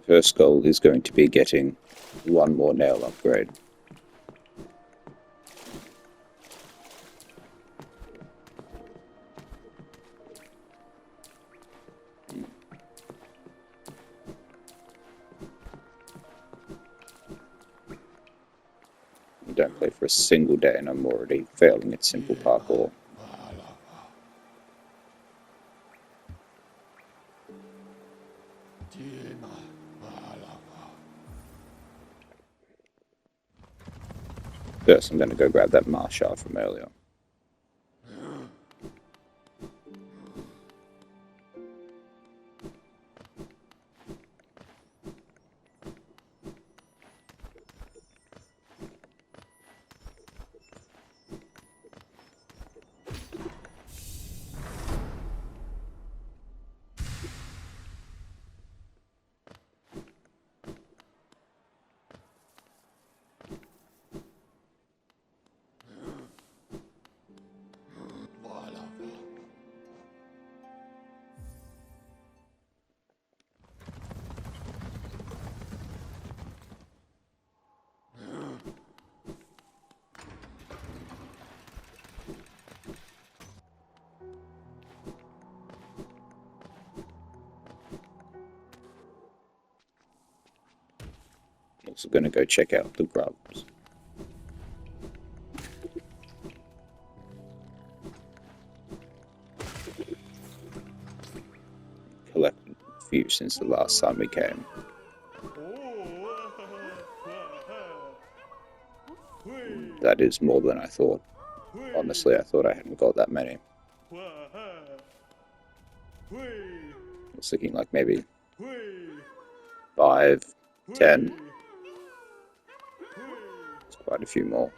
first goal is going to be getting one more nail upgrade. I don't play for a single day and I'm already failing at simple parkour. First, I'm going to go grab that Marshal from earlier. Also going to go check out the grubs. Collected a few since the last time we came. That is more than I thought. Honestly, I thought I hadn't got that many. I was thinking like maybe 5, 10. It's quite a few more.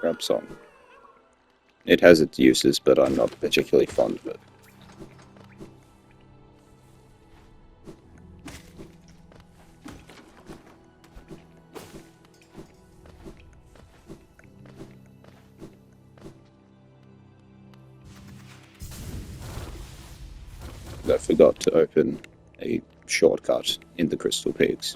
Grub song. It has its uses, but I'm not particularly fond of it. I forgot to open a shortcut in the Crystal Peaks.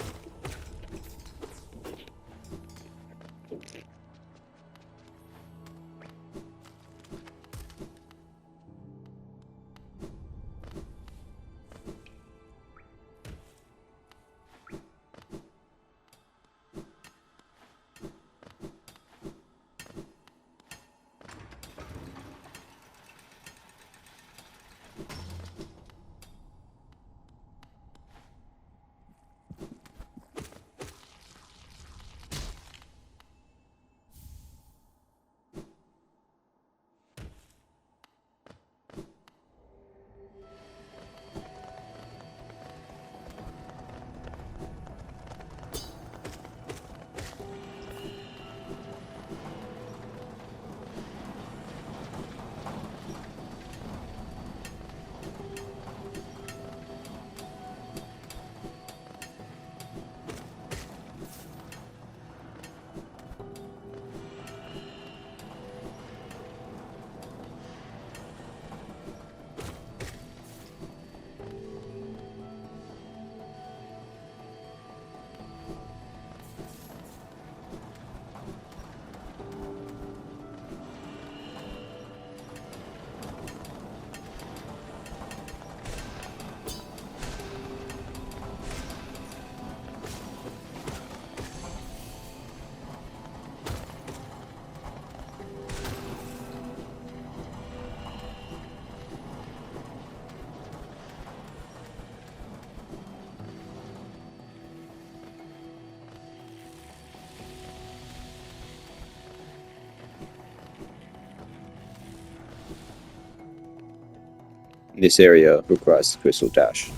This area requires the Crystal Dash.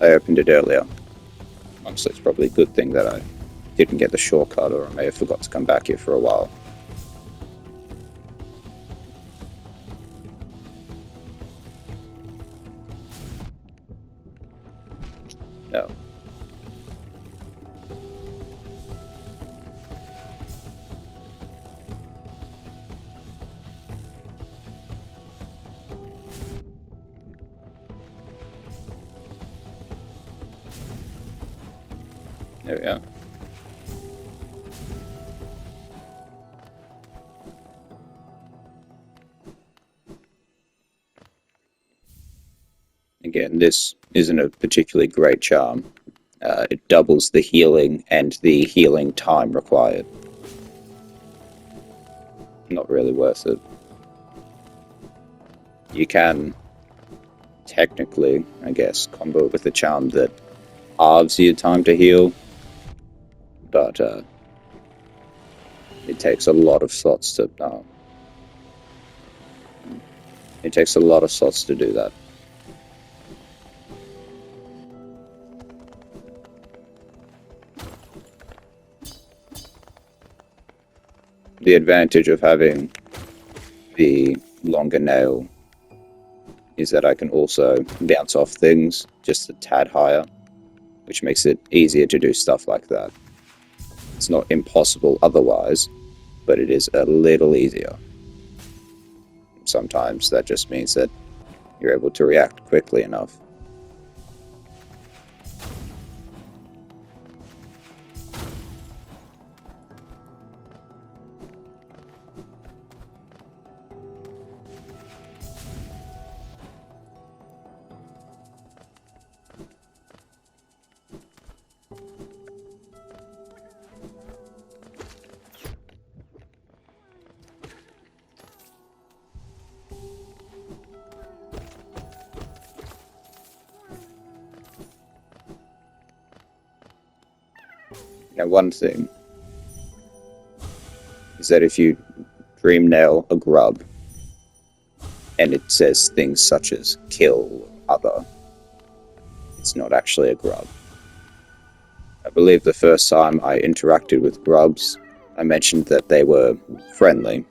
I opened it earlier. Honestly, it's probably a good thing that I didn't get the shortcut, or I may have forgot to come back here for a while. There we are. Again, this isn't a particularly great charm. It doubles the healing and the healing time required. Not really worth it. You can technically, I guess, combo it with a charm that halves your time to heal, but it takes a lot of slots to. It takes a lot of slots to do that. The advantage of having the longer nail is that I can also bounce off things just a tad higher, which makes it easier to do stuff like that. It's not impossible otherwise, but it is a little easier. Sometimes that just means that you're able to react quickly enough. Now, one thing is that if you dream nail a grub and it says things such as kill other, it's not actually a grub. I believe the first time I interacted with grubs, I mentioned that they were friendly.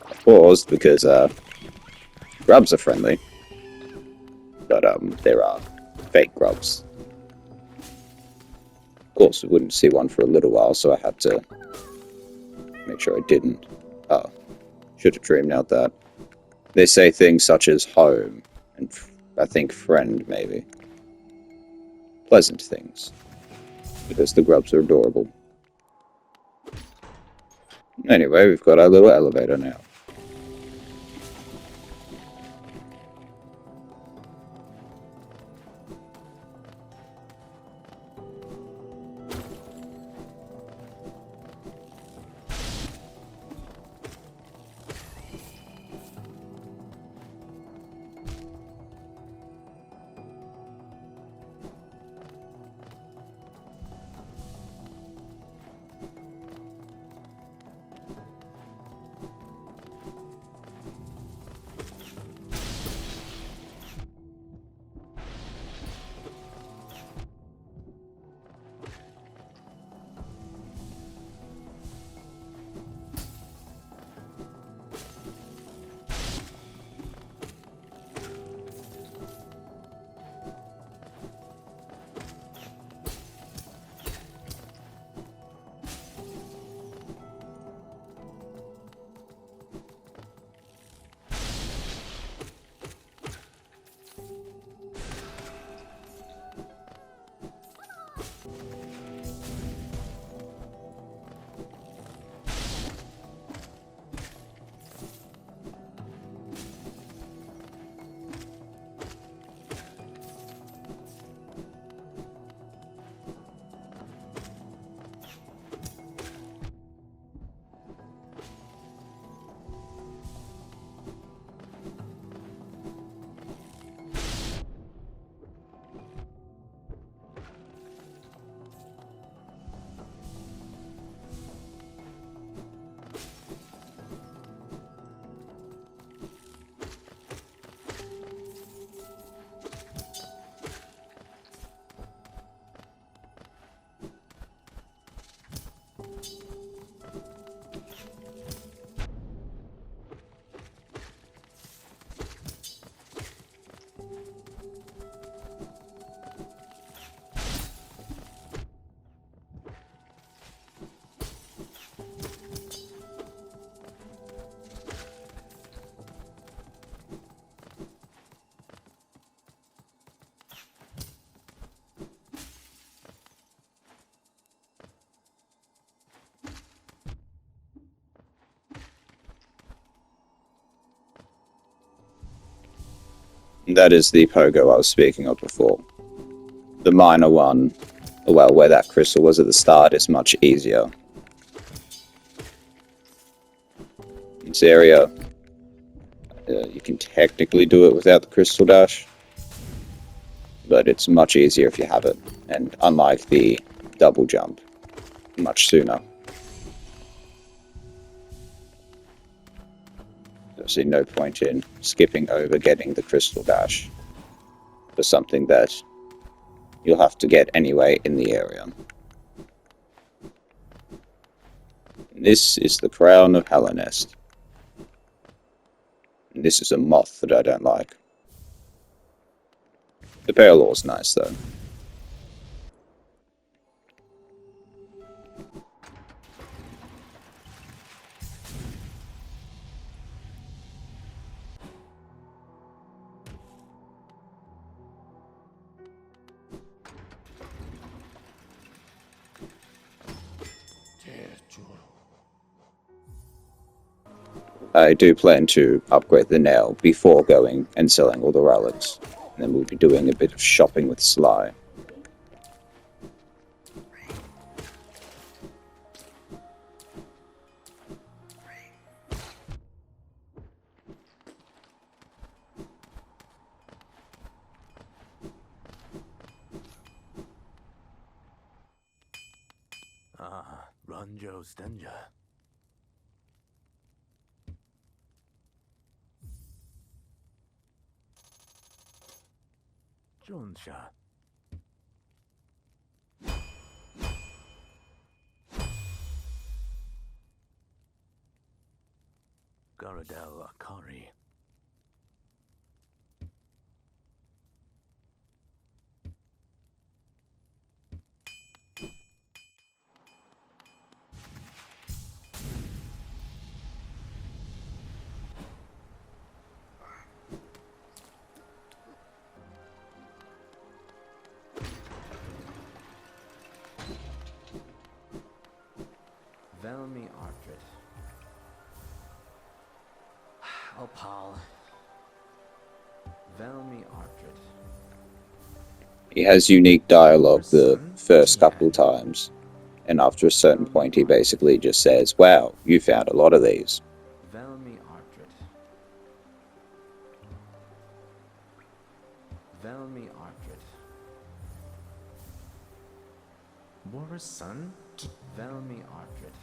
I paused because grubs are friendly, but there are fake grubs. Of course, I wouldn't see one for a little while, so I had to make sure I didn't. Should have dreamed out that. They say things such as home, and I think friend, maybe. Pleasant things. Because the grubs are adorable. Anyway, we've got our little elevator now. That is the pogo I was speaking of before. The minor one, well, where that crystal was at the start, is much easier. This area, you can technically do it without the crystal dash, but it's much easier if you have it, and unlike the double jump, much sooner. There's no point in skipping over getting the crystal dash for something that you'll have to get anyway in the area. This is the crown of Hallownest. And this is a moth that I don't like. The Paralaw's nice though. I do plan to upgrade the nail before going and selling all the relics. And then we'll be doing a bit of shopping with Sly. Ranjo Stenja. Jonsha. Garadel Akari. Velmi Artrit. Opal. Velmi Artrit. He has unique dialogue the first couple times, and after a certain point he basically just says, "Wow, you found a lot of these." Velmi Artrit. Velmi Artrit. Boris' son? Velmi Artrit.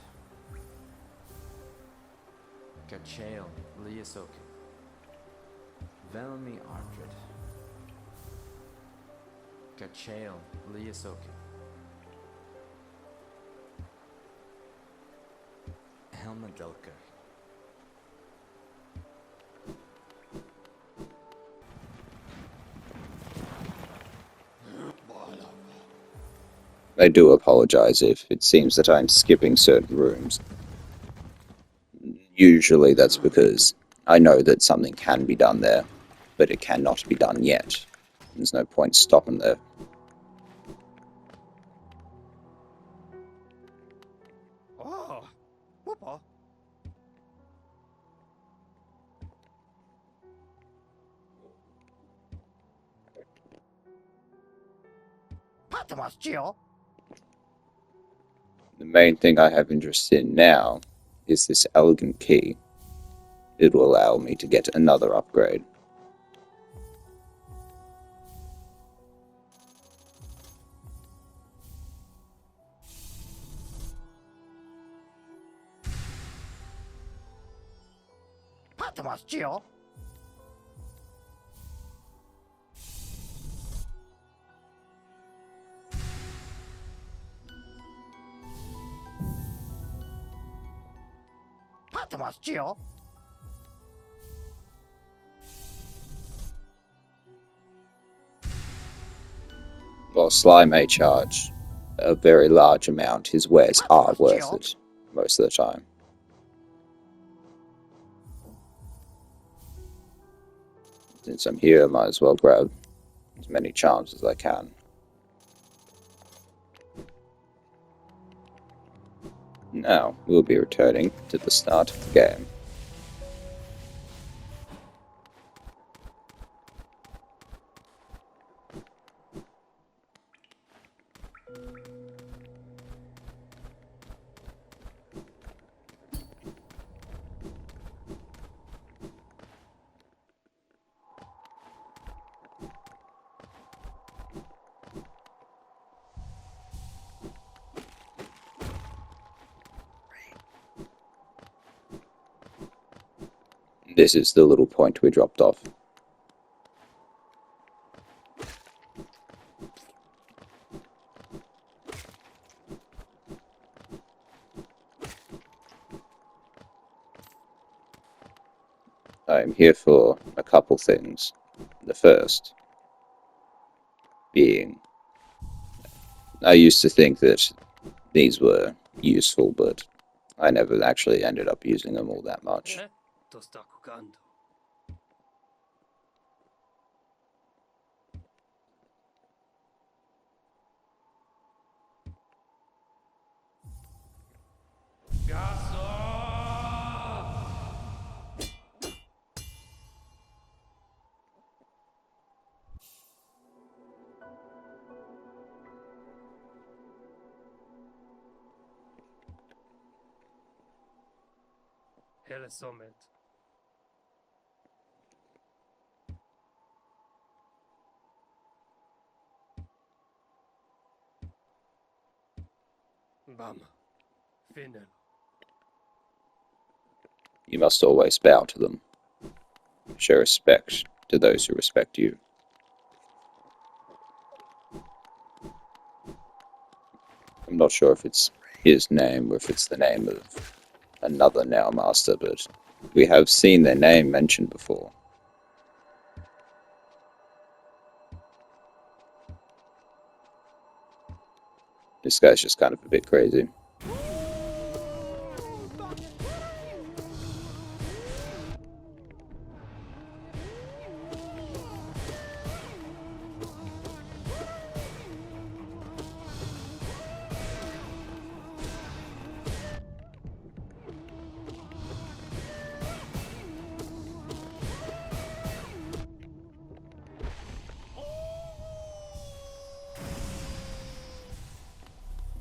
Kachael Liasok. Velmi Artrit. Kachael Liasok. Helmadelka. I do apologize if it seems that I'm skipping certain rooms. Usually that's because I know that something can be done there, but it cannot be done yet. There's no point stopping there. Oh, Papa. Patmas, Gio. The main thing I have interest in now is this elegant key. It will allow me to get another upgrade. Patmas, Gio. Patmas, Gio. While Sly may charge a very large amount, his wares are worth it most of the time. Since I'm here, I might as well grab as many charms as I can. Now, we'll be returning to the start of the game. This is the little point we dropped off. I'm here for a couple things. The first being, I used to think that these were useful, but I never actually ended up using them all that much. と sta giocando. Hele sommet. Bam. Finnel. You must always bow to them. Show respect to those who respect you. I'm not sure if it's his name or if it's the name of another Now Master, but we have seen their name mentioned before. This guy's just kind of a bit crazy.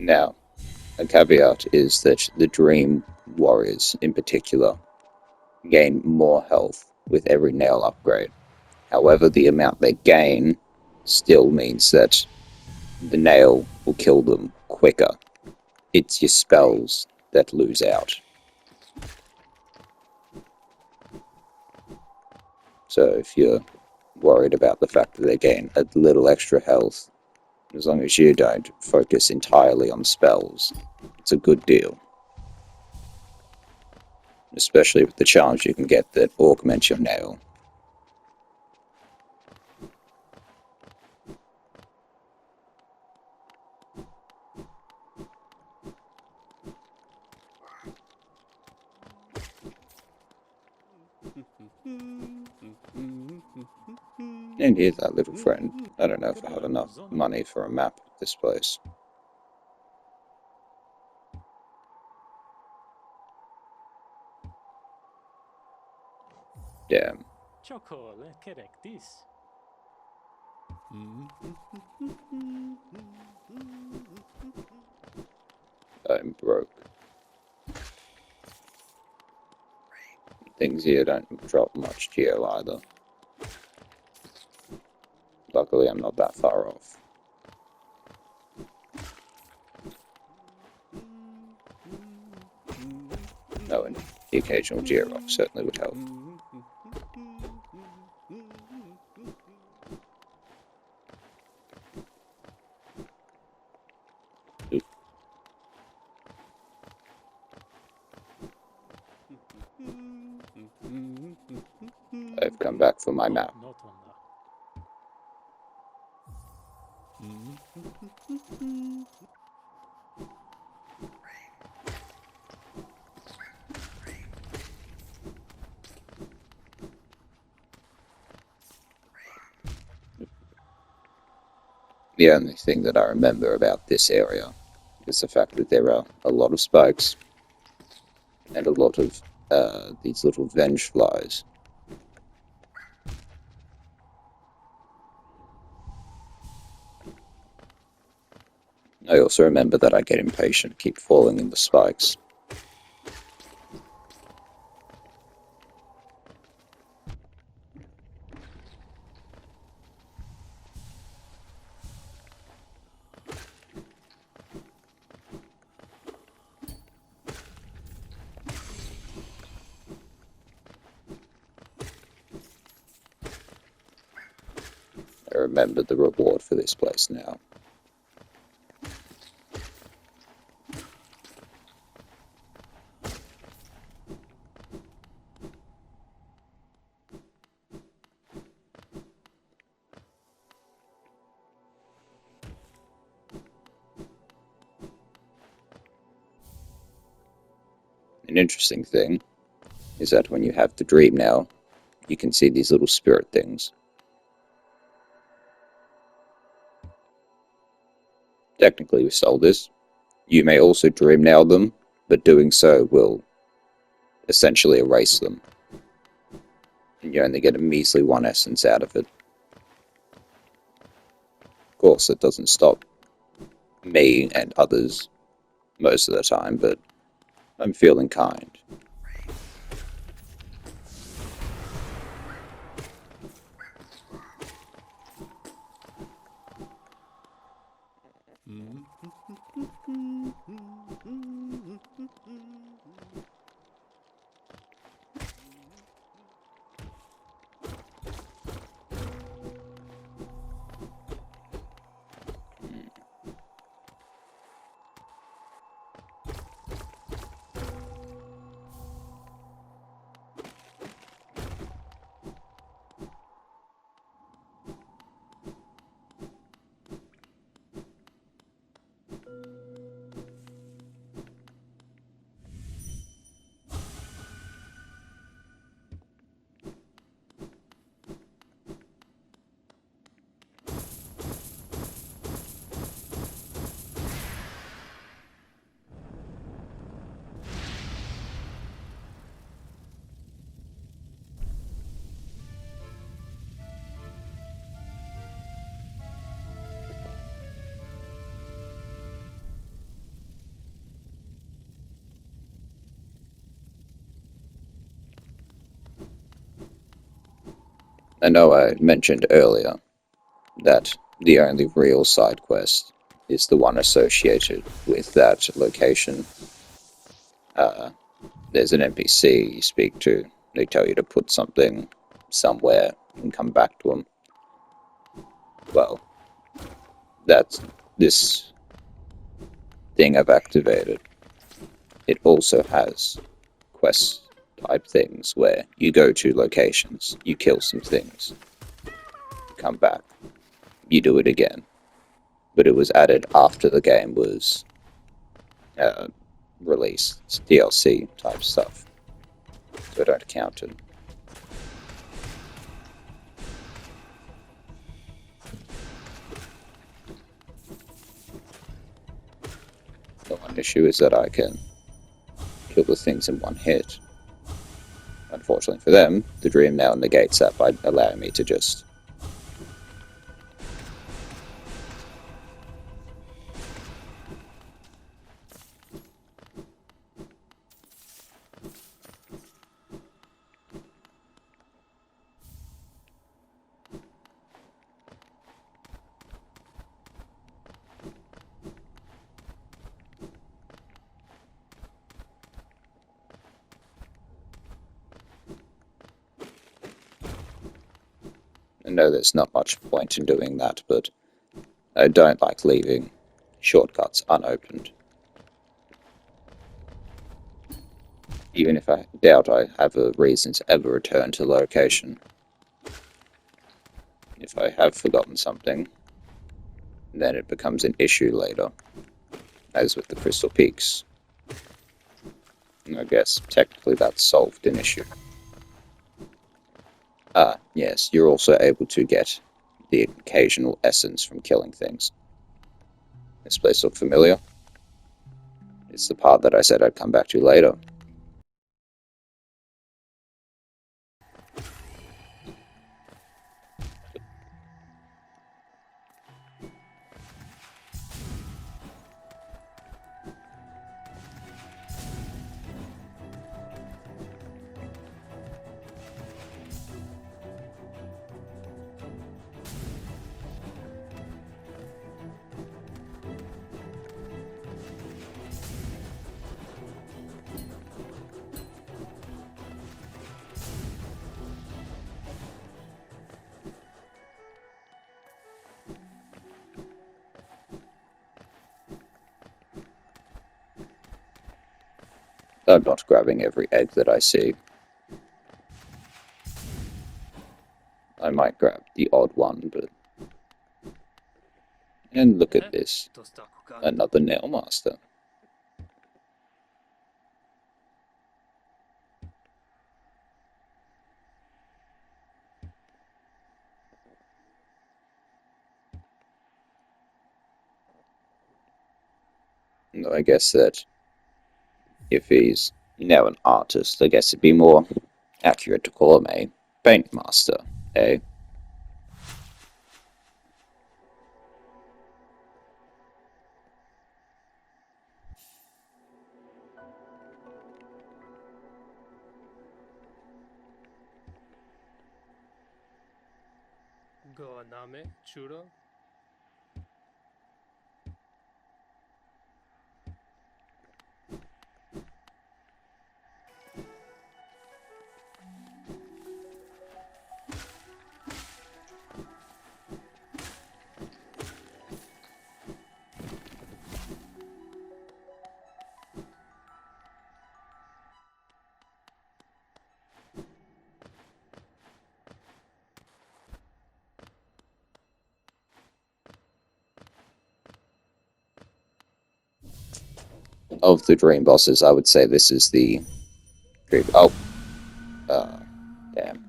Now, a caveat is that the Dream Warriors in particular gain more health with every nail upgrade. However, the amount they gain still means that the nail will kill them quicker. It's your spells that lose out. So if you're worried about the fact that they gain a little extra health, as long as you don't focus entirely on spells, it's a good deal. Especially with the challenge you can get that augments your nail. And here's that little friend. I don't know if I have enough money for a map of this place. Damn. Csokol, kerektíz. I'm broke. Things here don't drop much geo either. Luckily, I'm not that far off. Oh, and the occasional Georock certainly would help. Oop. I've come back for my map. Not vannak. The only thing that I remember about this area is the fact that there are a lot of spikes and a lot of these little venge flies. I also remember that I get impatient, keep falling in the spikes. remember the reward for this place now. An interesting thing is that when you have the dream now, you can see these little spirit things. Technically, we sold this. You may also dream now them, but doing so will essentially erase them. And you only get a measly 1 essence out of it. Of course, it doesn't stop me and others most of the time, but I'm feeling kind. I know I mentioned earlier that the only real side quest is the one associated with that location. There's an NPC you speak to, they tell you to put something somewhere and come back to them. Well, that's this thing I've activated. It also has quest type things where you go to locations, you kill some things, come back, you do it again. But it was added after the game was released. It's DLC type stuff, so I don't count it. The one issue is that I can kill the things in one hit. Unfortunately for them, the Dream now negates that by allowing me to just I know there's not much point in doing that, but I don't like leaving shortcuts unopened. Even if I doubt I have a reason to ever return to the location. If I have forgotten something, then it becomes an issue later, as with the Crystal Peaks. And I guess technically that's solved an issue. Yes, you're also able to get the occasional essence from killing things. This place look familiar? It's the part that I said I'd come back to later. I'm not grabbing every egg that I see. I might grab the odd one, but... And look at this. とした股間 Another Nail Master. No, I guess that if he's now an artist, I guess it'd be more accurate to call him a paint master, eh? Go aname churo. Of the dream bosses, I would say this is the dream. Oh, damn.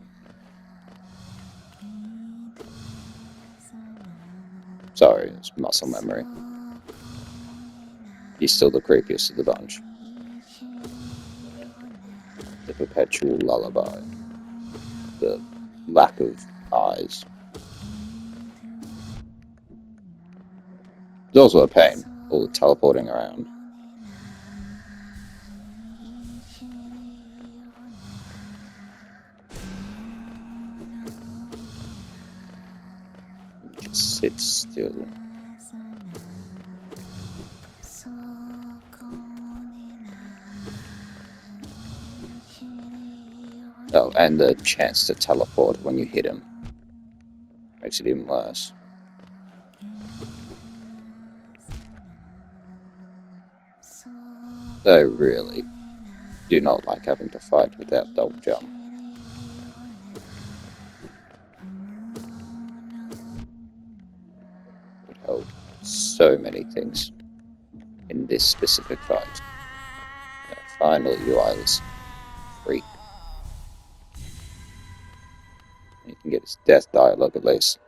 Sorry, it's muscle memory. He's still the creepiest of the bunch. The perpetual lullaby. The lack of eyes. It's also a pain, all the teleporting around. Just sit still. Oh, and the chance to teleport when you hit him. Makes it even worse. I really do not like having to fight without double jump. It held so many things in this specific fight. Finally, you eyeless freak. You can get his death dialogue at least.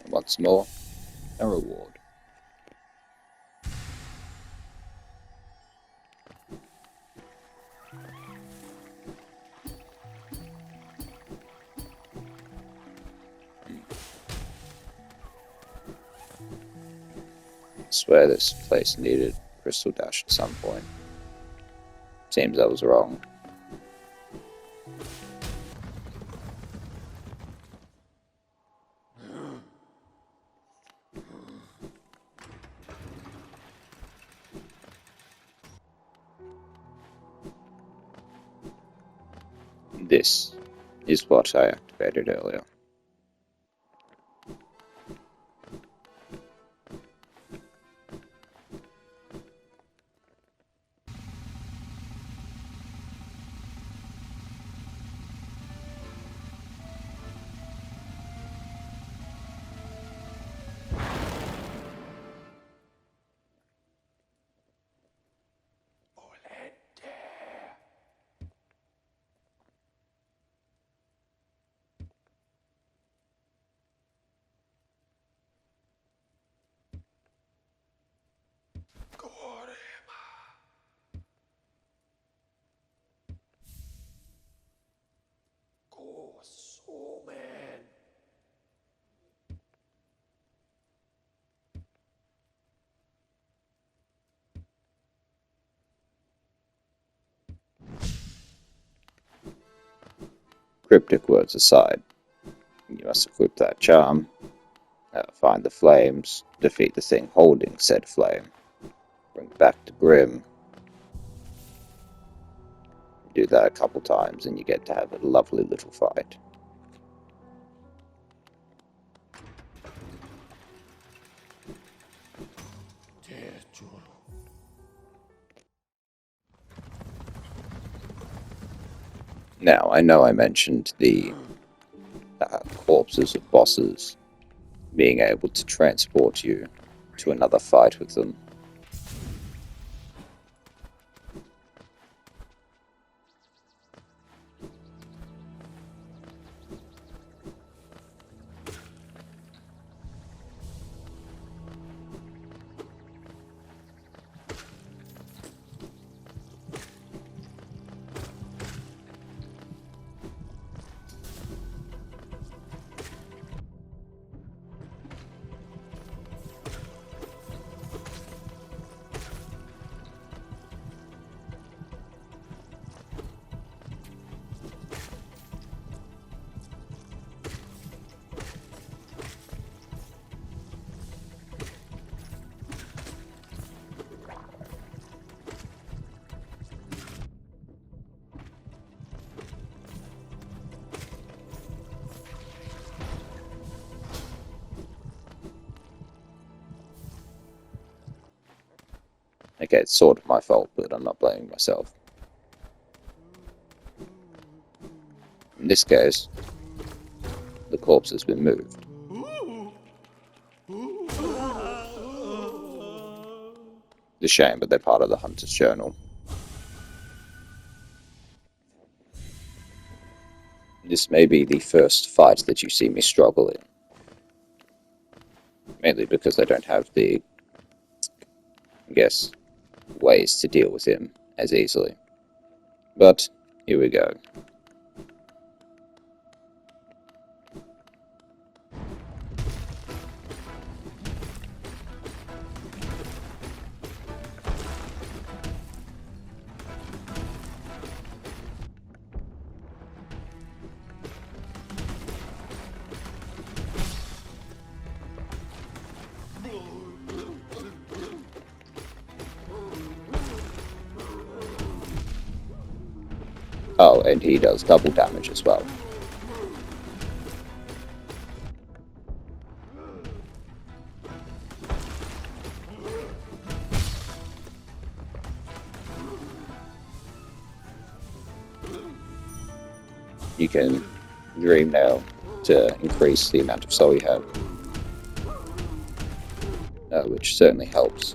And once more, a reward. I swear this place needed Crystal Dash at some point. Seems I was wrong. This is what I activated earlier. cryptic words aside, you must equip that charm, find the flames, defeat the thing holding said flame, bring it back to Grim. Do that a couple times and you get to have a lovely little fight. Now, I know I mentioned the corpses of bosses being able to transport you to another fight with them. Okay, it's sort of my fault, but I'm not blaming myself. In this case, the corpse has been moved. It's a shame, but they're part of the Hunter's Journal. This may be the first fight that you see me struggle in. Mainly because I don't have the, I guess, ways to deal with him as easily. But here we go. Oh, and he does double damage as well. You can dream now to increase the amount of soul you have, which certainly helps.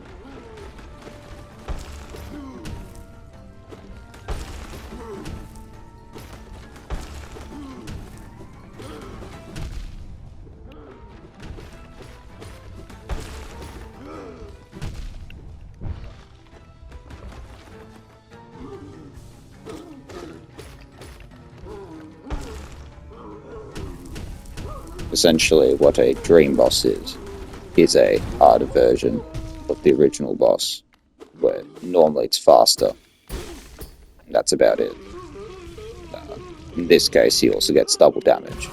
Essentially, what a dream boss is a harder version of the original boss, where normally it's faster. And that's about it. In this case, he also gets double damage.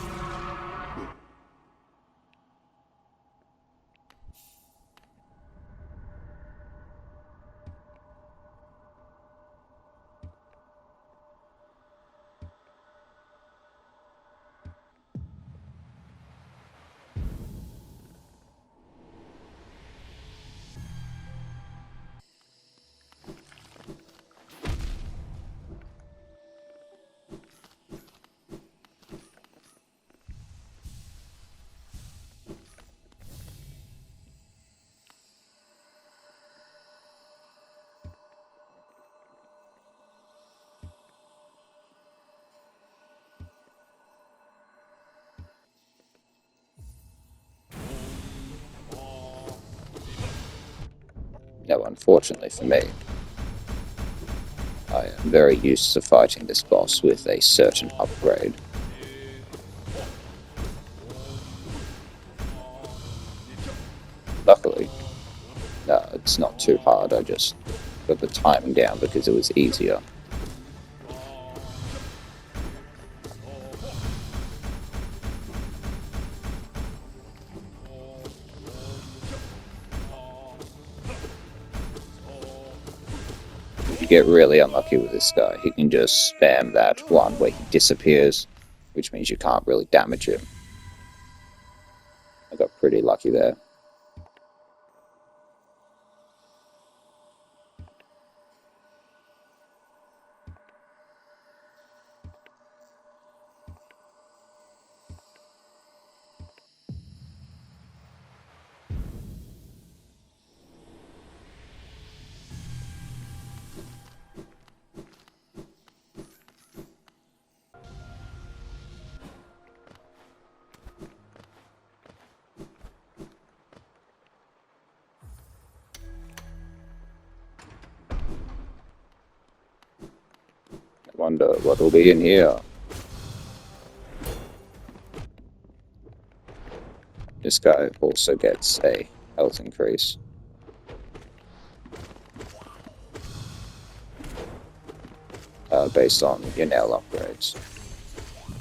Now, unfortunately for me, I am very used to fighting this boss with a certain upgrade. Luckily, it's not too hard, I just got the timing down because it was easier. you get really unlucky with this guy, he can just spam that one where he disappears, which means you can't really damage him. I got pretty lucky there. I wonder what will be in here. This guy also gets a health increase. Based on your nail upgrades.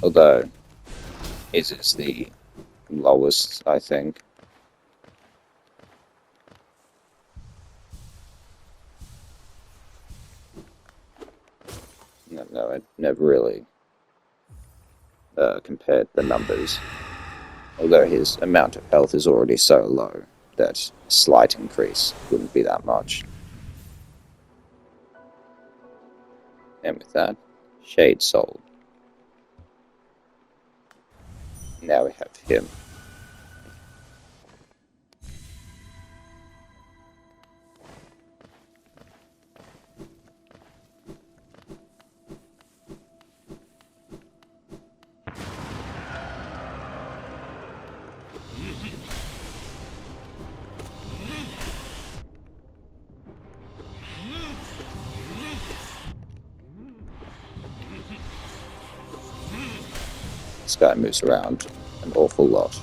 Although, his is the lowest, I think. No, I never really compared the numbers. Although his amount of health is already so low that a slight increase wouldn't be that much. And with that, Shade sold. Now we have him. This guy moves around an awful lot.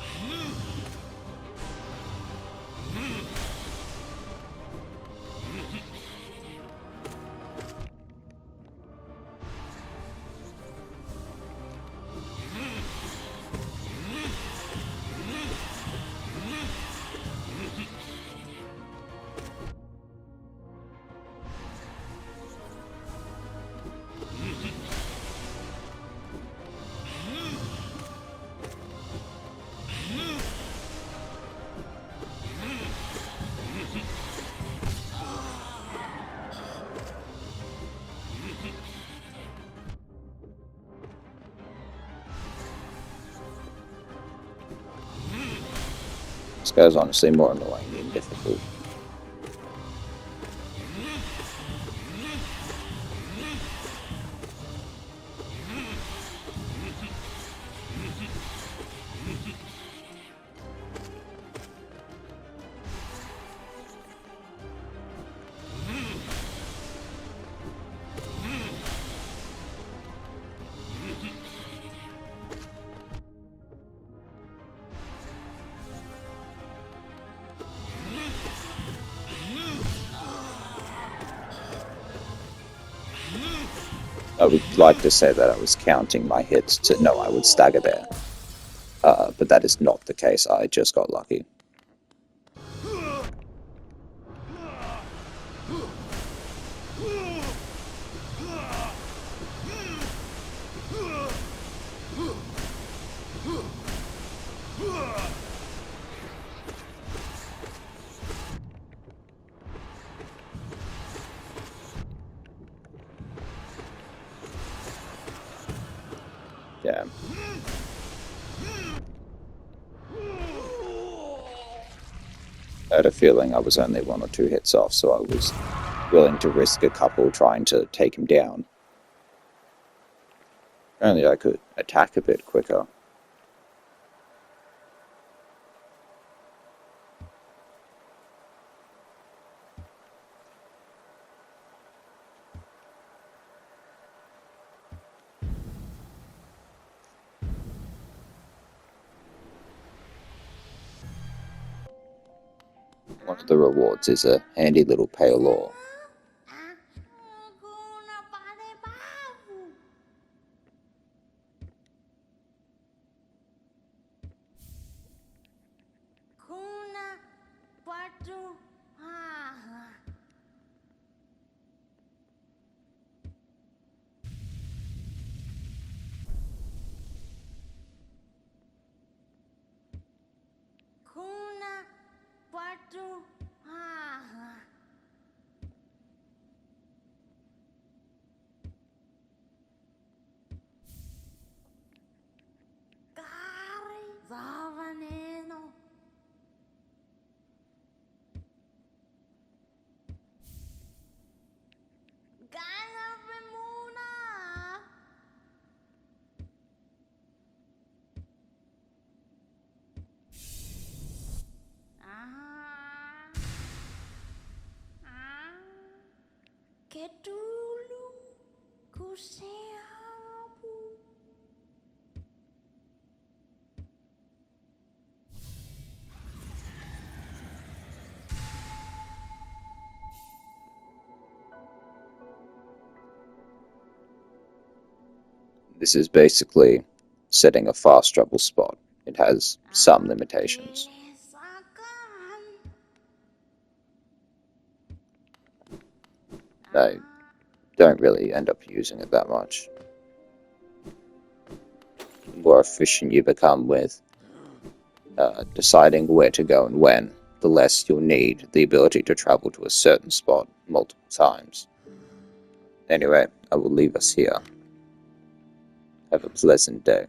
This guy's honestly more annoying than difficult. I would like to say that I was counting my hits to know I would stagger there. But that is not the case. I just got lucky. Yeah. I had a feeling I was only 1 or 2 hits off, so I was willing to risk a couple trying to take him down. Only I could attack a bit quicker. One of the rewards is a handy little pale ore. Aduh. Ah. Kari Zavaneno. Gana Vemuna. Ah. Ah. Kedulu ku siapu. This is basically setting a fast travel spot. It has some limitations. I don't really end up using it that much. The more efficient you become with deciding where to go and when, the less you'll need the ability to travel to a certain spot multiple times. Anyway, I will leave us here. Have a pleasant day.